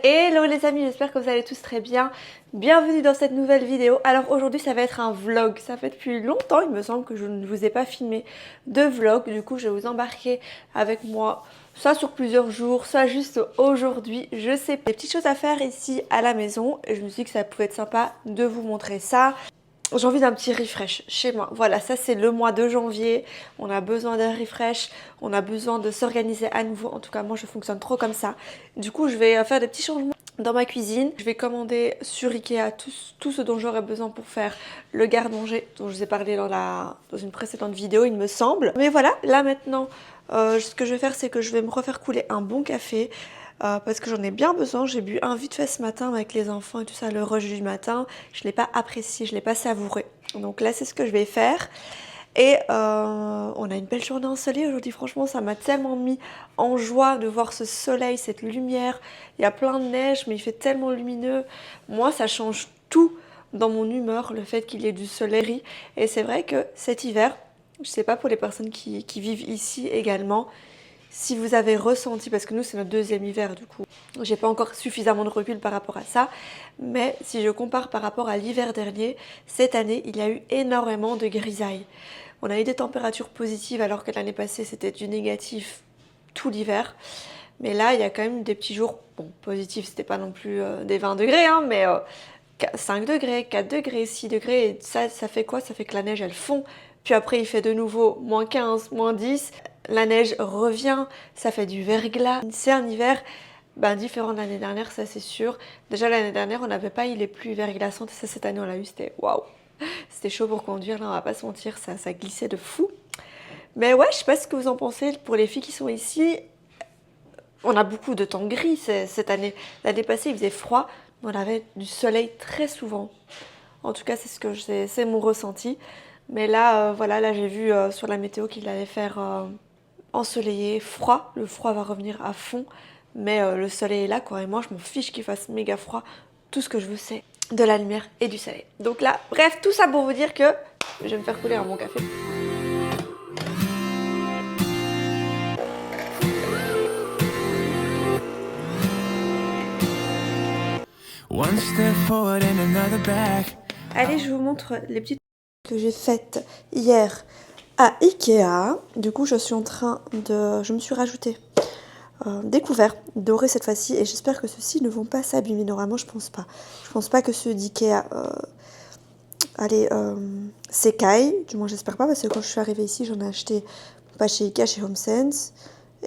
Hello les amis, j'espère que vous allez tous très bien. Bienvenue dans cette nouvelle vidéo. Alors aujourd'hui ça va être un vlog. Ça fait depuis longtemps, il me semble, que je ne vous ai pas filmé de vlog. Du coup je vais vous embarquer avec moi, soit sur plusieurs jours, soit juste aujourd'hui. Je sais des petites choses à faire ici à la maison et je me suis dit que ça pouvait être sympa de vous montrer ça. J'ai envie d'un petit refresh chez moi. Voilà, ça c'est le mois de janvier. On a besoin d'un refresh. On a besoin de s'organiser à nouveau. En tout cas, moi je fonctionne trop comme ça. Du coup, je vais faire des petits changements dans ma cuisine. Je vais commander sur Ikea tout ce dont j'aurai besoin pour faire le garde-manger dont je vous ai parlé dans une précédente vidéo, il me semble. Mais voilà, là maintenant, ce que je vais faire, c'est que je vais me refaire couler un bon café. Parce que j'en ai bien besoin. J'ai bu un vite fait ce matin avec les enfants et tout ça, le rush du matin. Je ne l'ai pas apprécié, je ne l'ai pas savouré. Donc là, c'est ce que je vais faire. Et on a une belle journée ensoleillée aujourd'hui. Franchement, ça m'a tellement mis en joie de voir ce soleil, cette lumière. Il y a plein de neige, mais il fait tellement lumineux. Moi, ça change tout dans mon humeur, le fait qu'il y ait du soleil. Et c'est vrai que cet hiver, je ne sais pas pour les personnes qui vivent ici également, si vous avez ressenti, parce que nous c'est notre deuxième hiver du coup, j'ai pas encore suffisamment de recul par rapport à ça, mais si je compare par rapport à l'hiver dernier, cette année il y a eu énormément de grisailles. On a eu des températures positives alors que l'année passée c'était du négatif tout l'hiver. Mais là il y a quand même des petits jours, bon positifs c'était pas non plus des 20 degrés, hein, mais 5 degrés, 4 degrés, 6 degrés, et ça fait quoi? Ça fait que la neige elle fond, puis après il fait de nouveau moins 15, moins 10, la neige revient, ça fait du verglas. C'est un hiver différent de l'année dernière, ça c'est sûr. Déjà l'année dernière on n'avait pas eu les pluies verglaçantes, et ça cette année on l'a eu, c'était waouh. C'était chaud pour conduire, là on va pas se mentir, ça glissait de fou. Mais ouais, je sais pas ce que vous en pensez pour les filles qui sont ici. On a beaucoup de temps gris cette année. L'année passée il faisait froid, mais on avait du soleil très souvent. En tout cas, c'est mon ressenti. Mais là, voilà, là j'ai vu sur la météo qu'il allait faire ensoleillé, froid. Le froid va revenir à fond, mais le soleil est là, quoi. Et moi, je m'en fiche qu'il fasse méga froid. Tout ce que je veux, c'est de la lumière et du soleil. Donc là, bref, tout ça pour vous dire que je vais me faire couler un bon café. One step forward and another back. Allez, je vous montre les petites que j'ai faites hier à Ikea. Du coup, je me suis rajouté des couverts dorés cette fois-ci et j'espère que ceux-ci ne vont pas s'abîmer. Normalement, je pense pas. Je pense pas que ceux d'Ikea s'écaillent. Du moins, j'espère pas parce que quand je suis arrivée ici, j'en ai acheté pas chez Ikea, chez HomeSense.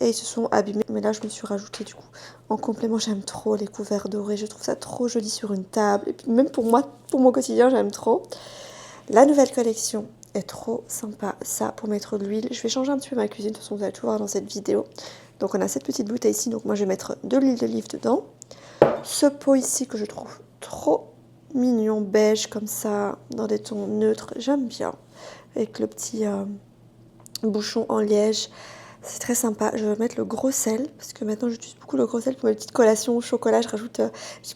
Et ils se sont abîmés. Mais là, je me suis rajouté du coup. En complément, j'aime trop les couverts dorés. Je trouve ça trop joli sur une table. Et puis même pour moi, pour mon quotidien, j'aime trop. La nouvelle collection est trop sympa. Ça, pour mettre de l'huile. Je vais changer un petit peu ma cuisine. De toute façon, vous allez tout voir dans cette vidéo. Donc, on a cette petite bouteille ici. Donc, moi, je vais mettre de l'huile d'olive dedans. Ce pot ici que je trouve trop mignon, beige, comme ça, dans des tons neutres. J'aime bien. Avec le petit bouchon en liège. C'est très sympa. Je vais mettre le gros sel, parce que maintenant j'utilise beaucoup le gros sel pour mes petites collations au chocolat. Je rajoute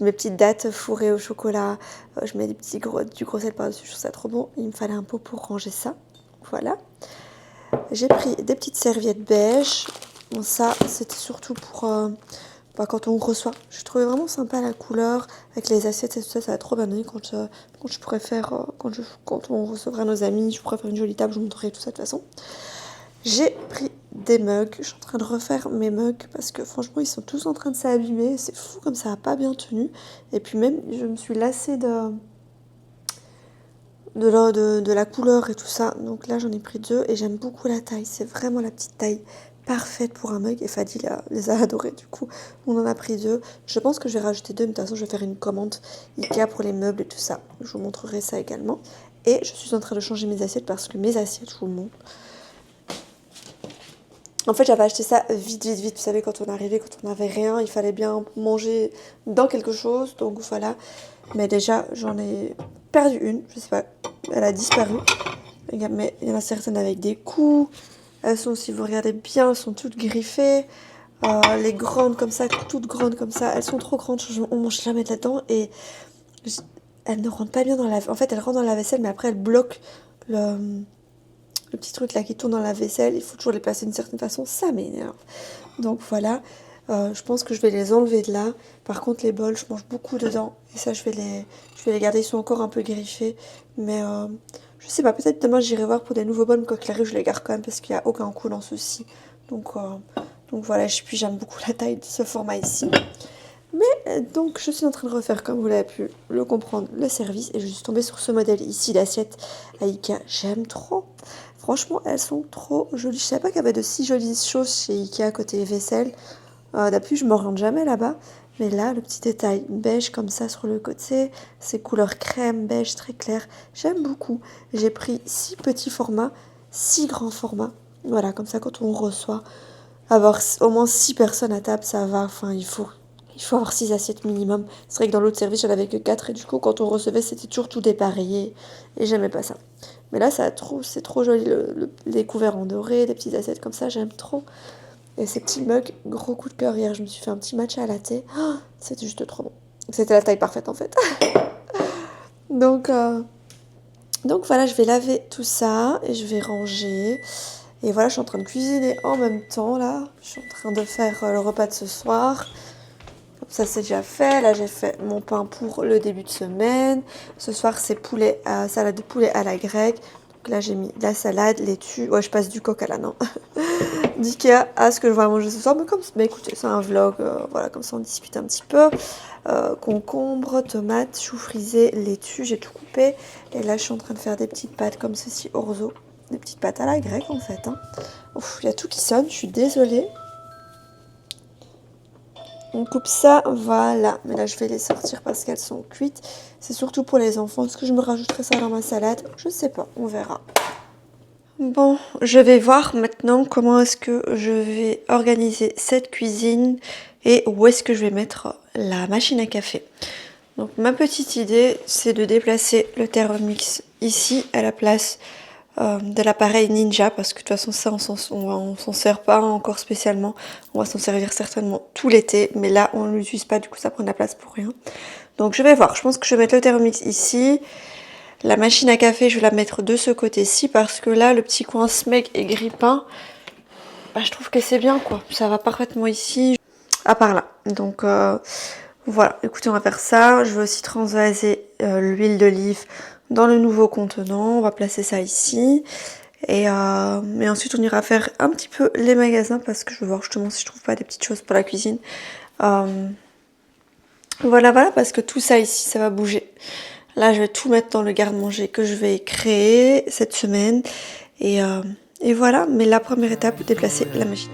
mes petites dattes fourrées au chocolat. Je mets du gros sel par-dessus. Je trouve ça trop bon. Il me fallait un pot pour ranger ça. Voilà. J'ai pris des petites serviettes beige. Bon, ça, c'était surtout pour quand on reçoit. Je trouvais vraiment sympa la couleur. Avec les assiettes et tout ça, ça va trop bien donner quand je pourrais faire, quand on recevra nos amis. Je pourrais faire une jolie table, je vous montrerai tout ça de toute façon. J'ai pris des mugs, je suis en train de refaire mes mugs parce que franchement ils sont tous en train de s'abîmer, c'est fou comme ça n'a pas bien tenu. Et puis même je me suis lassée de la couleur et tout ça, donc là j'en ai pris deux et j'aime beaucoup la taille, c'est vraiment la petite taille parfaite pour un mug et Fadi les a adorés, du coup on en a pris deux. Je pense que je vais rajouter deux, mais de toute façon je vais faire une commande Ikea pour les meubles et tout ça, je vous montrerai ça également. Et je suis en train de changer mes assiettes parce que mes assiettes, je vous le montre. En fait, j'avais acheté ça vite. Vous savez, quand on arrivait, quand on n'avait rien, il fallait bien manger dans quelque chose. Donc voilà. Mais déjà, j'en ai perdu une. Je sais pas, elle a disparu. Mais il y en a certaines avec des coups. Elles sont, si vous regardez bien, elles sont toutes griffées. Les grandes comme ça, toutes grandes comme ça, elles sont trop grandes. On mange jamais là-dedans. Et elles ne rentrent pas bien dans la... En fait, elles rentrent dans la vaisselle, mais après, elles bloquent le petit truc là qui tourne dans la vaisselle, il faut toujours les placer d'une certaine façon, ça m'énerve. Donc voilà, Je pense que je vais les enlever de là. Par contre, les bols, je mange beaucoup dedans. Et ça, je vais les garder. Ils sont encore un peu griffés. Mais je sais pas, peut-être demain, j'irai voir pour des nouveaux bols. Mais quoi qu'il arrive, je les garde quand même parce qu'il n'y a aucun coup dans ceci. Donc voilà, puis j'aime beaucoup la taille de ce format ici. Mais donc je suis en train de refaire, comme vous l'avez pu le comprendre, le service. Et je suis tombée sur ce modèle ici, l'assiette à Ikea. J'aime trop. Franchement, elles sont trop jolies. Je savais pas qu'il y avait de si jolies choses chez Ikea côté vaisselle. D'habitude, je m'oriente jamais là-bas. Mais là, le petit détail beige comme ça sur le côté, ces couleurs crème, beige très clair, j'aime beaucoup. J'ai pris 6 petits formats, 6 grands formats. Voilà, comme ça, quand on reçoit, avoir au moins 6 personnes à table, ça va. Enfin, il faut avoir 6 assiettes minimum. C'est vrai que dans l'autre service, j'en avais que 4 et du coup, quand on recevait, c'était toujours tout dépareillé et j'aimais pas ça. Mais là, c'est trop joli, les couverts en doré, des petites assiettes comme ça, j'aime trop. Et ces petits mugs, gros coup de cœur. Hier, je me suis fait un petit matcha à latte. Oh, c'était juste trop bon. C'était la taille parfaite en fait. donc voilà, je vais laver tout ça et je vais ranger. Et voilà, je suis en train de cuisiner en même temps là. Je suis en train de faire le repas de ce soir. Ça c'est déjà fait. Là j'ai fait mon pain pour le début de semaine. Ce soir c'est salade de poulet à la grecque. Donc là j'ai mis de la salade, laitue. Ouais, je passe du coq à la non. D'Ikea à ce que je vais manger ce soir. Mais écoutez, c'est un vlog. Voilà, comme ça on discute un petit peu. Concombre, tomates, choux frisés, laitue. J'ai tout coupé. Et là je suis en train de faire des petites pâtes comme ceci, orzo. Des petites pâtes à la grecque en fait. Il y a tout qui sonne. Je suis désolée. On coupe ça, voilà. Mais là, je vais les sortir parce qu'elles sont cuites. C'est surtout pour les enfants. Est-ce que je me rajouterai ça dans ma salade? Je sais pas, on verra. Bon, je vais voir maintenant comment est-ce que je vais organiser cette cuisine et où est-ce que je vais mettre la machine à café. Donc, ma petite idée, c'est de déplacer le Thermomix ici à la place de l'appareil Ninja, parce que de toute façon ça on s'en sert pas encore spécialement, on va s'en servir certainement tout l'été, mais là on ne l'utilise pas, du coup ça prend de la place pour rien. Donc je vais voir, je pense que je vais mettre le Thermomix ici, la machine à café je vais la mettre de ce côté-ci, parce que là le petit coin smeg et grille-pain, je trouve que c'est bien quoi, ça va parfaitement ici, à part là. Donc voilà, écoutez, on va faire ça. Je vais aussi transvaser l'huile d'olive dans le nouveau contenant. On va placer ça ici. Mais ensuite, on ira faire un petit peu les magasins parce que je veux voir justement si je trouve pas des petites choses pour la cuisine. Voilà, parce que tout ça ici, ça va bouger. Là, je vais tout mettre dans le garde-manger que je vais créer cette semaine. Et voilà, mais la première étape, déplacer la machine.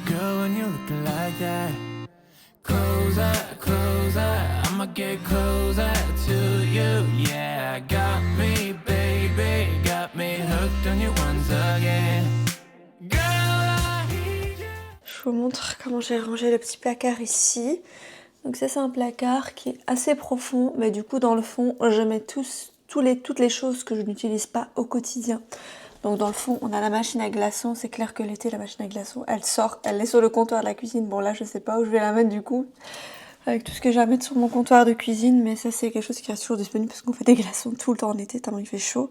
Girl, when you look like that, closer, I'ma get closer to you, yeah. Got me, baby, got me hooked on you once again. Girl, I need you. Je vous montre comment j'ai rangé le petit placard ici. Donc ça c'est un placard qui est assez profond, mais du coup dans le fond je mets toutes les choses que je n'utilise pas au quotidien. Donc dans le fond, on a la machine à glaçons. C'est clair que l'été, la machine à glaçons, elle est sur le comptoir de la cuisine. Bon là, je sais pas où je vais la mettre du coup, avec tout ce que j'ai à mettre sur mon comptoir de cuisine. Mais ça, c'est quelque chose qui reste toujours disponible parce qu'on fait des glaçons tout le temps en été, tellement il fait chaud.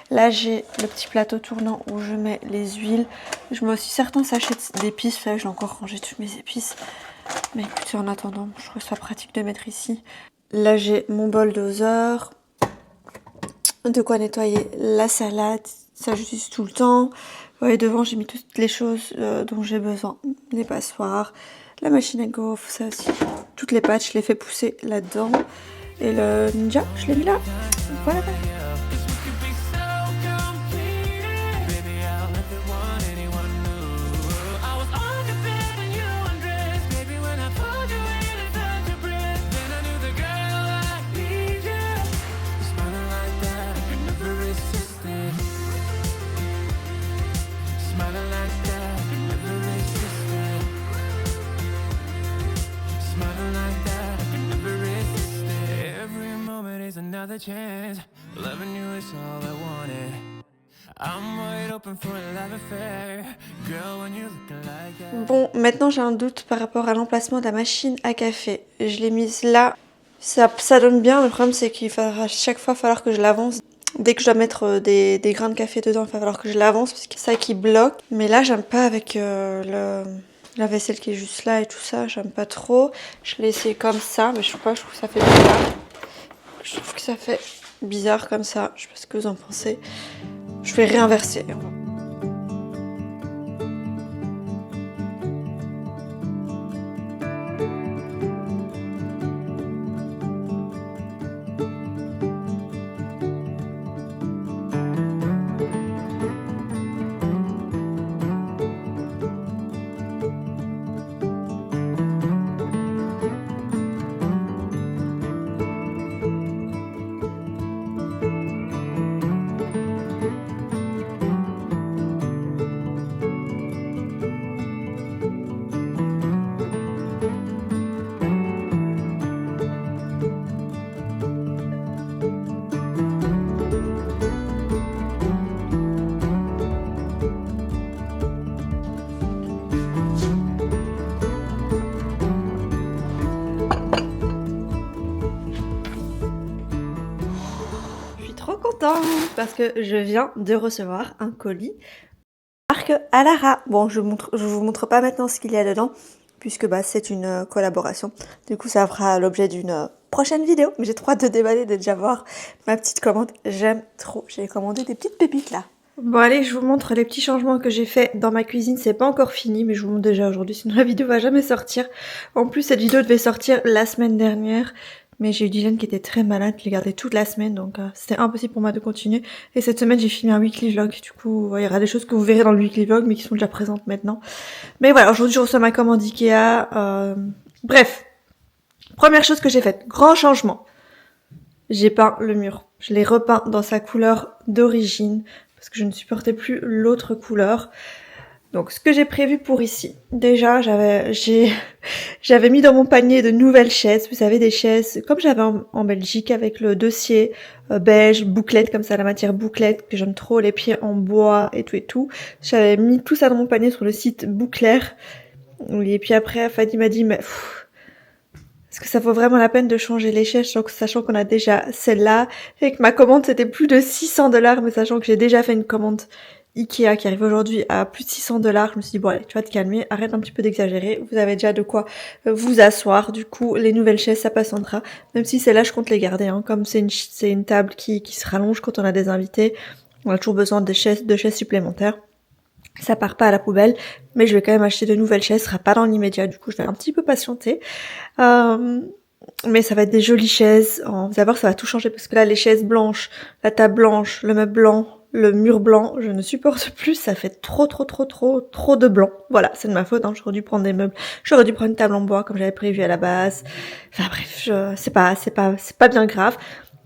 Là, j'ai le petit plateau tournant où je mets les huiles. Je mets aussi certains sachets d'épices. Là, j'ai encore rangé toutes mes épices. Mais écoutez, en attendant, je trouve ça pratique de mettre ici. Là, j'ai mon bol doseur. De quoi nettoyer la salade. Ça j'utilise tout le temps. Vous voyez devant j'ai mis toutes les choses dont j'ai besoin. Les passoires, la machine à gaufres, ça aussi. Toutes les pâtes je les fais pousser là-dedans. Et le Ninja je l'ai mis là. Voilà. Another chance, loving you is all I wanted. I'm wide open for a love affair. Girl, when you look like that. Bon, maintenant j'ai un doute par rapport à l'emplacement de la machine à café. Je l'ai mise là. Ça donne bien, le problème c'est qu'il faudra chaque fois que je l'avance. Dès que je dois mettre des grains de café dedans, il va falloir que je l'avance parce que c'est ça qui bloque. Mais là, j'aime pas avec la vaisselle qui est juste là et tout ça, j'aime pas trop. Je l'ai essayé comme ça, mais je trouve que ça fait bizarre. Je trouve que ça fait bizarre comme ça. Je sais pas ce que vous en pensez. Je vais réinverser. Parce que je viens de recevoir un colis marque Alara. Bon, je vous montre pas maintenant ce qu'il y a dedans puisque bah, c'est une collaboration. Du coup, ça fera l'objet d'une prochaine vidéo. Mais j'ai trop hâte de déballer, de déjà voir ma petite commande. J'aime trop. J'ai commandé des petites pépites là. Bon allez, je vous montre les petits changements que j'ai fait dans ma cuisine. C'est pas encore fini, mais je vous montre déjà aujourd'hui, sinon la vidéo va jamais sortir. En plus, cette vidéo devait sortir la semaine dernière. Mais j'ai eu Dylan qui était très malade, je l'ai gardé toute la semaine, donc c'était impossible pour moi de continuer. Et cette semaine, j'ai filmé un weekly vlog, du coup, il y aura des choses que vous verrez dans le weekly vlog, mais qui sont déjà présentes maintenant. Mais voilà, aujourd'hui, je reçois ma commande Ikea. Bref, première chose que j'ai faite, grand changement. J'ai peint le mur. Je l'ai repeint dans sa couleur d'origine, parce que je ne supportais plus l'autre couleur. Donc, ce que j'ai prévu pour ici, déjà, j'avais mis dans mon panier de nouvelles chaises. Vous savez, des chaises comme j'avais en Belgique avec le dossier beige, bouclette comme ça, la matière bouclette que j'aime trop, les pieds en bois et tout et tout. J'avais mis tout ça dans mon panier sur le site Bouclair. Et puis après, Fadi m'a dit, mais est-ce que ça vaut vraiment la peine de changer les chaises, sachant qu'on a déjà celle-là et que ma commande c'était plus de 600$, mais sachant que j'ai déjà fait une commande Ikea qui arrive aujourd'hui à plus de 600$, je me suis dit bon allez, tu vas te calmer, arrête un petit peu d'exagérer, vous avez déjà de quoi vous asseoir, du coup les nouvelles chaises ça passera, même si celle-là je compte les garder, hein. Comme c'est une table qui se rallonge quand on a des invités, on a toujours besoin de chaises supplémentaires. Ça part pas à la poubelle, mais je vais quand même acheter de nouvelles chaises, ce sera pas dans l'immédiat, du coup je vais un petit peu patienter. Mais ça va être des jolies chaises, vous allez voir ça va tout changer, parce que là les chaises blanches, la table blanche, le meuble blanc, le mur blanc, je ne supporte plus, ça fait trop de blanc. Voilà, c'est de ma faute, hein, j'aurais dû prendre des meubles, j'aurais dû prendre une table en bois comme j'avais prévu à la base. Enfin bref, c'est pas bien grave.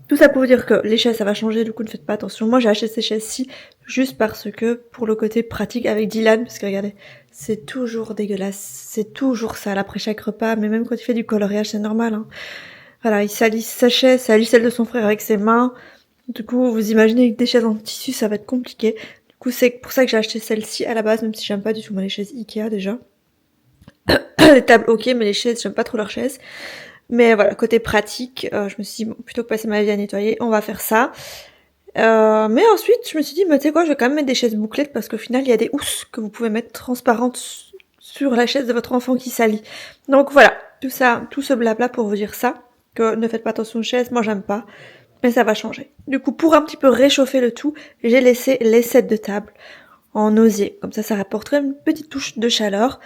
Tout ça pour vous dire que les chaises ça va changer, du coup ne faites pas attention. Moi j'ai acheté ces chaises-ci juste parce que pour le côté pratique avec Dylan, parce que regardez, c'est toujours dégueulasse, c'est toujours sale après chaque repas, mais même quand il fait du coloriage c'est normal, hein. Voilà, il salit sa chaise, salit celle de son frère avec ses mains. Du coup, vous imaginez que des chaises en tissu, ça va être compliqué. Du coup, c'est pour ça que j'ai acheté celle-ci à la base, même si j'aime pas du tout moi les chaises Ikea déjà. Les tables, ok, mais les chaises, j'aime pas trop leurs chaises. Mais voilà, côté pratique, je me suis dit, bon, plutôt que passer ma vie à nettoyer, on va faire ça. Mais ensuite, je me suis dit, mais tu sais quoi, je vais quand même mettre des chaises bouclettes parce qu'au final, il y a des housses que vous pouvez mettre transparentes sur la chaise de votre enfant qui salit. Donc voilà, tout ce blabla pour vous dire ça, que ne faites pas attention aux chaises, moi j'aime pas. Mais ça va changer. Du coup, pour un petit peu réchauffer le tout, j'ai laissé les sets de table en osier. Comme ça rapporterait une petite touche de chaleur.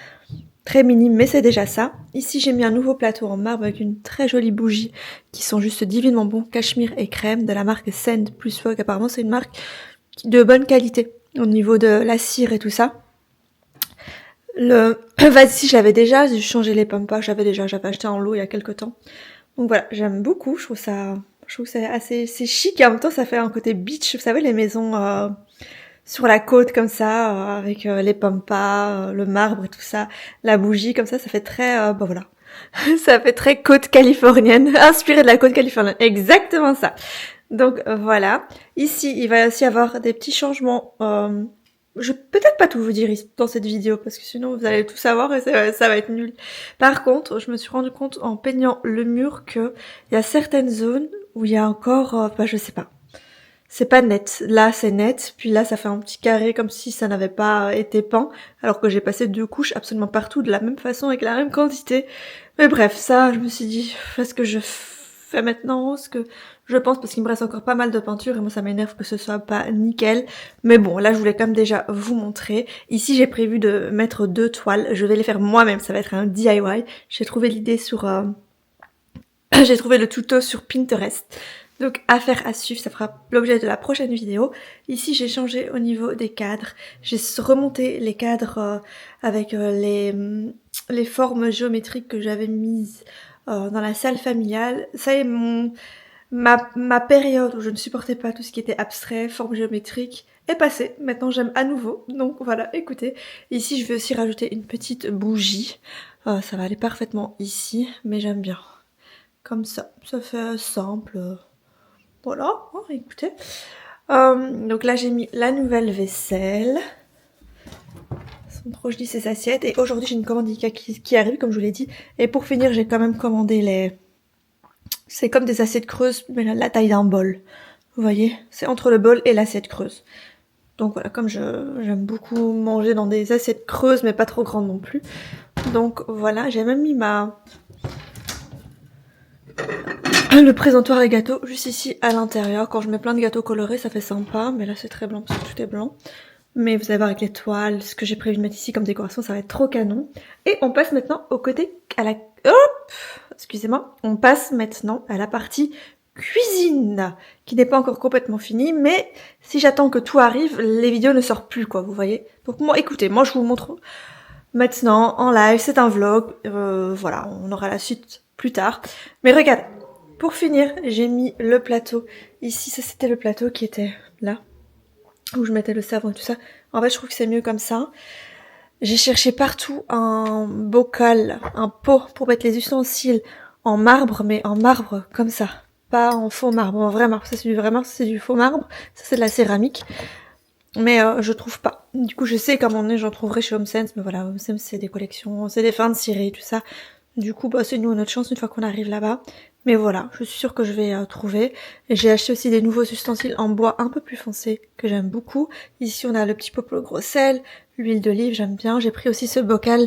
Très minime, mais c'est déjà ça. Ici, j'ai mis un nouveau plateau en marbre avec une très jolie bougie qui sont juste divinement bons, cachemire et crème de la marque Sand plus Fog. Apparemment, c'est une marque de bonne qualité au niveau de la cire et tout ça. Le vase ici, je l'avais déjà, j'ai changé les pampas, j'avais acheté en lot il y a quelques temps. Donc voilà, j'aime beaucoup, je trouve que c'est assez chic et en même temps ça fait un côté beach, vous savez les maisons sur la côte comme ça, avec les pampas, le marbre et tout ça, la bougie comme ça fait très, bah voilà, ça fait très côte californienne, inspiré de la côte californienne, exactement ça. Donc voilà, ici il va aussi y avoir des petits changements, je vais peut-être pas tout vous dire dans cette vidéo parce que sinon vous allez tout savoir et ça va être nul. Par contre, je me suis rendu compte en peignant le mur que il y a certaines zones où il y a encore, bah je sais pas. c'est pas net. Là, c'est net, puis là, ça fait un petit carré comme si ça n'avait pas été peint, alors que j'ai passé 2 couches absolument partout de la même façon, avec la même quantité. Mais bref, ça, je me suis dit, est-ce que je fais maintenant ce que je pense, parce qu'il me reste encore pas mal de peinture, et moi, ça m'énerve que ce soit pas nickel. Mais bon, là, je voulais quand même déjà vous montrer. Ici, j'ai prévu de mettre 2 toiles. Je vais les faire moi-même, ça va être un DIY. J'ai trouvé l'idée sur... j'ai trouvé le tuto sur Pinterest. Donc affaire à suivre, ça fera l'objet de la prochaine vidéo. Ici j'ai changé au niveau des cadres. J'ai remonté les cadres avec les formes géométriques que j'avais mises dans la salle familiale. Ça y est, ma période où je ne supportais pas tout ce qui était abstrait, forme géométrique est passée. Maintenant j'aime à nouveau. Donc voilà, écoutez. Ici je vais aussi rajouter une petite bougie. Ça va aller parfaitement ici, mais j'aime bien. Comme ça fait simple. Voilà, oh, écoutez. Donc là, j'ai mis la nouvelle vaisselle. Elles sont trop jolies ces assiettes. Et aujourd'hui, j'ai une commande Ikea qui arrive, comme je vous l'ai dit. Et pour finir, j'ai quand même commandé les... C'est comme des assiettes creuses, mais la taille d'un bol. Vous voyez, c'est entre le bol et l'assiette creuse. Donc voilà, comme j'aime beaucoup manger dans des assiettes creuses, mais pas trop grandes non plus. Donc voilà, j'ai même mis le présentoir à gâteaux juste ici à l'intérieur. Quand je mets plein de gâteaux colorés, ça fait sympa. Mais là, c'est très blanc parce que tout est blanc. Mais vous allez voir avec les toiles, ce que j'ai prévu de mettre ici comme décoration, ça va être trop canon. Et on passe maintenant au côté... Excusez-moi. On passe maintenant à la partie cuisine, qui n'est pas encore complètement finie. Mais si j'attends que tout arrive, les vidéos ne sortent plus, quoi, vous voyez. Donc moi, écoutez, moi je vous montre maintenant en live. C'est un vlog. Voilà, on aura la suite plus tard. Mais regardez. Pour finir, j'ai mis le plateau. Ici, ça c'était le plateau qui était là, où je mettais le savon et tout ça. En fait, je trouve que c'est mieux comme ça. J'ai cherché partout un bocal, un pot pour mettre les ustensiles en marbre, mais en marbre comme ça. Pas en faux marbre, en vrai marbre. Ça c'est du vrai marbre, ça c'est du faux marbre. Ça c'est de la céramique. Mais je trouve pas. Du coup, je sais qu'à un moment donné, j'en trouverai chez HomeSense. Mais voilà, HomeSense c'est des collections, c'est des fins de ciré, tout ça. Du coup, bah, c'est nous notre chance une fois qu'on arrive là-bas. Mais voilà, je suis sûre que je vais trouver. Et j'ai acheté aussi des nouveaux ustensiles en bois un peu plus foncé, que j'aime beaucoup. Ici, on a le petit pot pour le gros sel, l'huile d'olive, j'aime bien. J'ai pris aussi ce bocal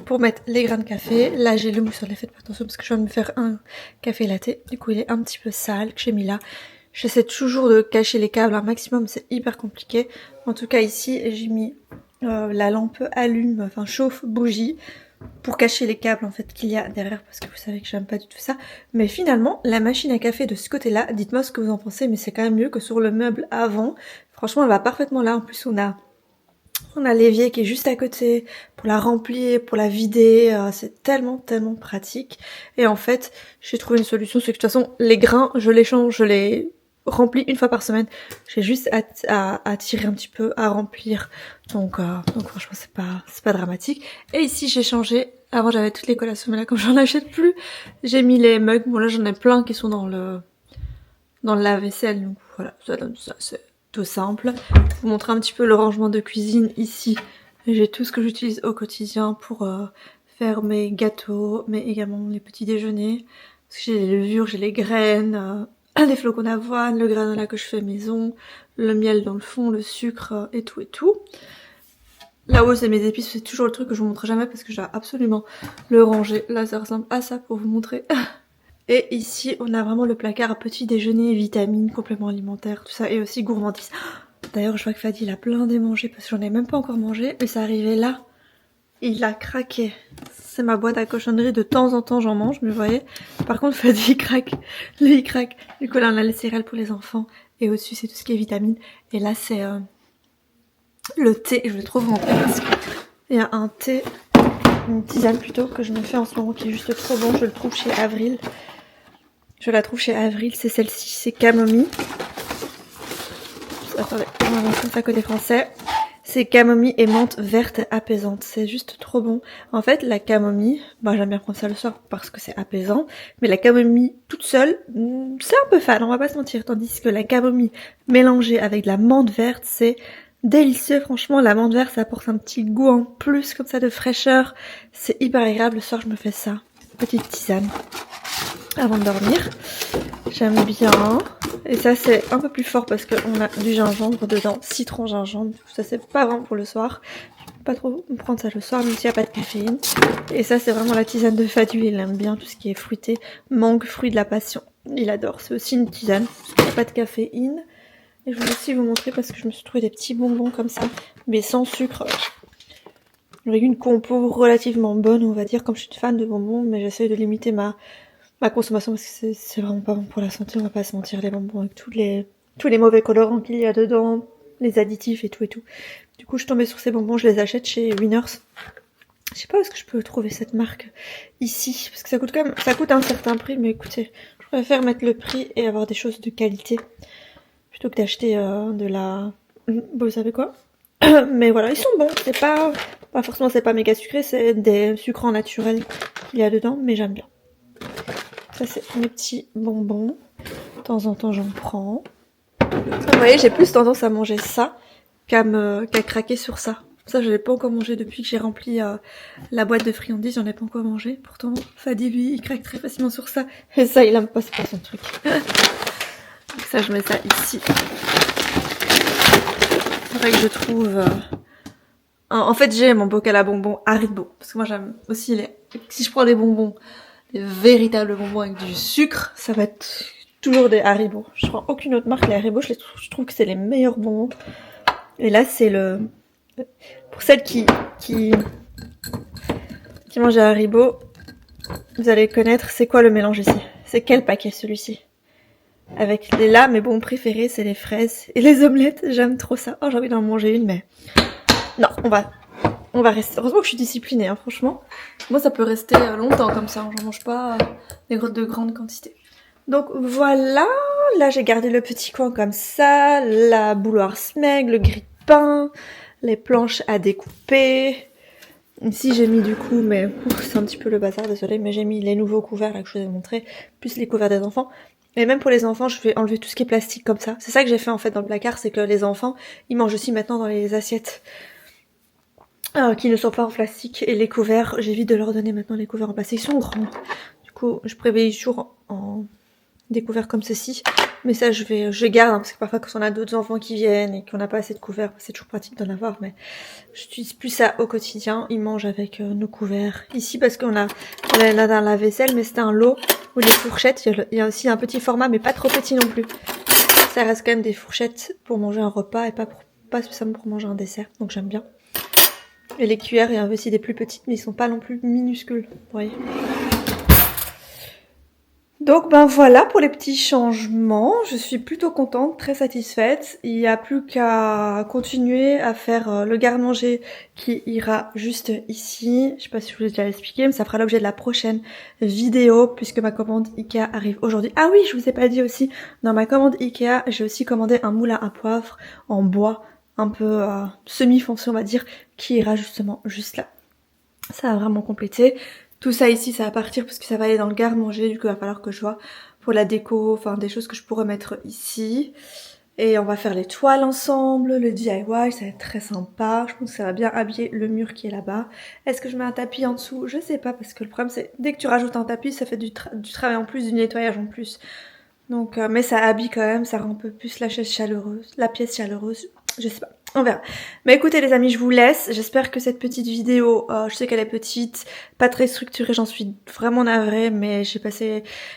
pour mettre les grains de café. Là, j'ai le mousse, faites pas attention parce que je viens de me faire un café latte. Du coup, il est un petit peu sale, que j'ai mis là. J'essaie toujours de cacher les câbles un maximum, c'est hyper compliqué. En tout cas, ici, j'ai mis la lampe allume, enfin chauffe, bougie, pour cacher les câbles en fait qu'il y a derrière, parce que vous savez que j'aime pas du tout ça. Mais finalement, la machine à café de ce côté-là, dites-moi ce que vous en pensez, mais c'est quand même mieux que sur le meuble avant. Franchement, elle va parfaitement là. En plus, on a l'évier qui est juste à côté pour la remplir, pour la vider. C'est tellement pratique. Et en fait, j'ai trouvé une solution, c'est que de toute façon, les grains, je les change, je les remplis une fois par semaine. J'ai juste à tirer un petit peu, à remplir. Donc franchement, c'est pas dramatique. Et ici, j'ai changé. Avant, j'avais toutes les collations, mais là, comme j'en achète plus, j'ai mis les mugs. Bon, là, j'en ai plein qui sont dans le lave-vaisselle. Donc voilà, ça donne ça. C'est tout simple. Vous montrer un petit peu le rangement de cuisine ici. J'ai tout ce que j'utilise au quotidien pour faire mes gâteaux, mais également les petits déjeuners. Parce que j'ai les levures, j'ai les graines, les flocons d'avoine, le granola que je fais maison, le miel dans le fond, le sucre et tout et tout. Là-haut, c'est mes épices, c'est toujours le truc que je vous montre jamais parce que je dois absolument le ranger. Là, ça ressemble à ça pour vous montrer. Et ici, on a vraiment le placard à petit déjeuner, vitamines, compléments alimentaires, tout ça, et aussi gourmandise. D'ailleurs, je vois que Fadi, il a plein démangé parce que j'en ai même pas encore mangé, mais ça arrivait là. Il a craqué. C'est ma boîte à cochonnerie, de temps en temps j'en mange, mais vous voyez. Par contre, Fadi, il craque. Lui, il craque. Du coup, là, on a les céréales pour les enfants. Et au-dessus, c'est tout ce qui est vitamines. Et là, c'est le thé. Je le trouve en parce qu'il y a un thé, une tisane plutôt, que je me fais en ce moment, qui est juste trop bon. Je le trouve chez Avril. Je la trouve chez Avril, c'est celle-ci, c'est camomille. Attendez, on va montrer ça côté français. C'est camomille et menthe verte apaisante. C'est juste trop bon. En fait, la camomille, j'aime bien prendre ça le soir parce que c'est apaisant. Mais la camomille toute seule, c'est un peu fade, on va pas se mentir. Tandis que la camomille mélangée avec de la menthe verte, c'est délicieux. Franchement, la menthe verte, ça apporte un petit goût en plus comme ça de fraîcheur. C'est hyper agréable. Le soir, je me fais ça. Petite tisane avant de dormir. J'aime bien. Et ça c'est un peu plus fort parce qu'on a du gingembre dedans, citron gingembre. Ça c'est pas vraiment pour le soir. Je peux pas trop prendre ça le soir même s'il n'y a pas de caféine. Et ça c'est vraiment la tisane de Fadu, il aime bien tout ce qui est fruité. Mangue, fruit de la passion. Il adore, c'est aussi une tisane, parce qu'il n'y a pas de caféine. Et je voulais aussi vous montrer parce que je me suis trouvé des petits bonbons comme ça, mais sans sucre. Avec une compo relativement bonne, on va dire, comme je suis fan de bonbons, mais j'essaie de limiter ma consommation parce que c'est vraiment pas bon pour la santé, on va pas se mentir, les bonbons avec tous les mauvais colorants qu'il y a dedans, les additifs et tout. Du coup, je suis tombée sur ces bonbons, je les achète chez Winners. Je sais pas où est-ce que je peux trouver cette marque ici, parce que ça coûte quand même, ça coûte un certain prix, mais écoutez, je préfère mettre le prix et avoir des choses de qualité plutôt que d'acheter de la... Vous savez quoi? Mais voilà, ils sont bons, c'est pas forcément, c'est pas méga sucré, c'est des sucres naturels qu'il y a dedans, mais j'aime bien. Ça c'est mes petits bonbons, de temps en temps j'en prends. Vous voyez, j'ai plus tendance à manger ça qu'à craquer sur ça. Ça, je l'ai pas encore mangé depuis que j'ai rempli la boîte de friandises, j'en ai pas encore mangé. Pourtant, Fadi, lui, il craque très facilement sur ça. Et ça, il aime pas, c'est pas son truc. Donc ça, je mets ça ici. C'est vrai que je trouve... En fait, j'ai mon bocal à bonbons Haribo. Parce que moi, j'aime aussi les... Si je prends des bonbons, des véritables bonbons avec du sucre, ça va être toujours des Haribo. Je prends aucune autre marque, les Haribo, je trouve que c'est les meilleurs bonbons. Et là, c'est le... Pour celles qui mangent des Haribo, vous allez connaître c'est quoi le mélange ici. C'est quel paquet celui-ci? Avec là, mes bons préférés, c'est les fraises et les omelettes. J'aime trop ça. Oh, j'ai envie d'en manger une, mais... Non, on va rester... Heureusement que je suis disciplinée, hein, franchement. Moi, ça peut rester longtemps comme ça. J'en mange pas de grandes quantités. Donc voilà, là j'ai gardé le petit coin comme ça, la bouilloire smeg, le grille-pain, les planches à découper. Ici j'ai mis du coup, mais c'est un petit peu le bazar, désolé, mais j'ai mis les nouveaux couverts là que je vous ai montré, plus les couverts des enfants. Et même pour les enfants, je vais enlever tout ce qui est plastique comme ça. C'est ça que j'ai fait en fait dans le placard, c'est que les enfants, ils mangent aussi maintenant dans les assiettes qui ne sont pas en plastique. Et les couverts, j'évite de leur donner maintenant les couverts en plastique, ils sont grands. Du coup, je privilégie toujours en des couverts comme ceci, mais ça je garde hein, parce que parfois quand on a d'autres enfants qui viennent et qu'on n'a pas assez de couverts, c'est toujours pratique d'en avoir, mais j'utilise plus ça au quotidien. Ils mangent avec nos couverts ici parce qu'on a dans la vaisselle, mais c'était un lot où les fourchettes, il y a aussi un petit format mais pas trop petit non plus. Ça reste quand même des fourchettes pour manger un repas et pas spécialement pour manger un dessert, donc j'aime bien. Et les cuillères, il y a aussi des plus petites mais ils sont pas non plus minuscules, vous voyez. Donc ben voilà pour les petits changements, je suis plutôt contente, très satisfaite. Il n'y a plus qu'à continuer à faire le garde-manger qui ira juste ici. Je sais pas si je vous l'ai déjà expliqué, mais ça fera l'objet de la prochaine vidéo puisque ma commande Ikea arrive aujourd'hui. Ah oui, je vous ai pas dit aussi, dans ma commande Ikea, j'ai aussi commandé un moule à poivre en bois, un peu semi-foncé on va dire, qui ira justement juste là. Ça va vraiment compléter. Tout ça ici, ça va partir parce que ça va aller dans le garde-manger. Du coup, il va falloir que je vois pour la déco, enfin des choses que je pourrais mettre ici. Et on va faire les toiles ensemble, le DIY, ça va être très sympa. Je pense que ça va bien habiller le mur qui est là-bas. Est-ce que je mets un tapis en dessous? Je sais pas parce que le problème c'est dès que tu rajoutes un tapis, ça fait du travail en plus, du nettoyage en plus. Donc, mais ça habille quand même, ça rend un peu plus la pièce chaleureuse. Je sais pas, on verra. Mais écoutez les amis, je vous laisse. J'espère que cette petite vidéo, je sais qu'elle est petite, pas très structurée, j'en suis vraiment navrée, mais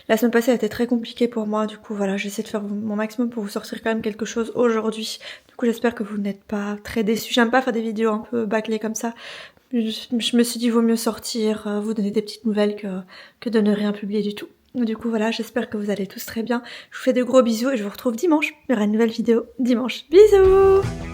la semaine passée elle était très compliquée pour moi, du coup voilà, j'essaie de faire mon maximum pour vous sortir quand même quelque chose aujourd'hui. Du coup j'espère que vous n'êtes pas très déçus. J'aime pas faire des vidéos un peu bâclées comme ça. Je me suis dit vaut mieux sortir, vous donner des petites nouvelles que de ne rien publier du tout. Du coup voilà, j'espère que vous allez tous très bien. Je vous fais de gros bisous et je vous retrouve dimanche. Il y aura une nouvelle vidéo dimanche. Bisous!